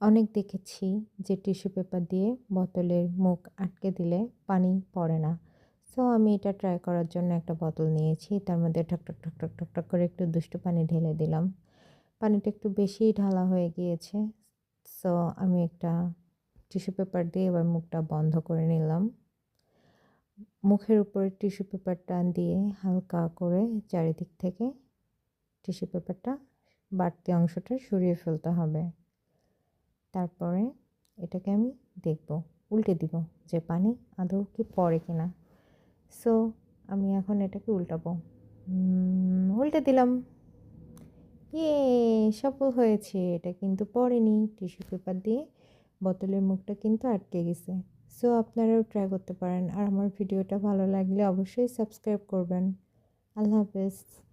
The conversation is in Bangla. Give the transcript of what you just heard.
অনেক দেখেছি যে টিস্যু পেপার দিয়ে বোতলের মুখ আটকে দিলে পানি পড়ে না। সো আমি এটা ট্রাই করার জন্য একটা বোতল নিয়েছি। তার মধ্যে ঠক, ঠক, ঠক, ঠক, ঠক, ঠক করে একটু দুষ্টু পানি ঢেলে দিলাম। পানিটা একটু বেশিই ঢালা হয়ে গিয়েছে। সো আমি একটা টিস্যু পেপার দিয়ে এবার মুখটা বন্ধ করে নিলাম। মুখের উপরে টিস্যু পেপারটা দিয়ে হালকা করে চারিদিক থেকে টিস্যু পেপারটা বাড়তি অংশটা সরিয়ে ফেলতে হবে। তারপরে এটাকে আমি দেখব, উল্টে দিব যে পানি আদৌ কি পড়ে কিনা। সো আমি এখন এটাকে উল্টাবো। উল্টে দিলাম। ইয়ে! সফল হয়েছে। এটা কিন্তু পড়েনি। টিস্যু পেপার দিয়ে বোতলের মুখটা কিন্তু আটকে গেছে। সো আপনারাও ট্রাই করতে পারেন। আর আমার ভিডিওটা ভালো লাগলে অবশ্যই সাবস্ক্রাইব করবেন। আল্লাহ হাফেজ।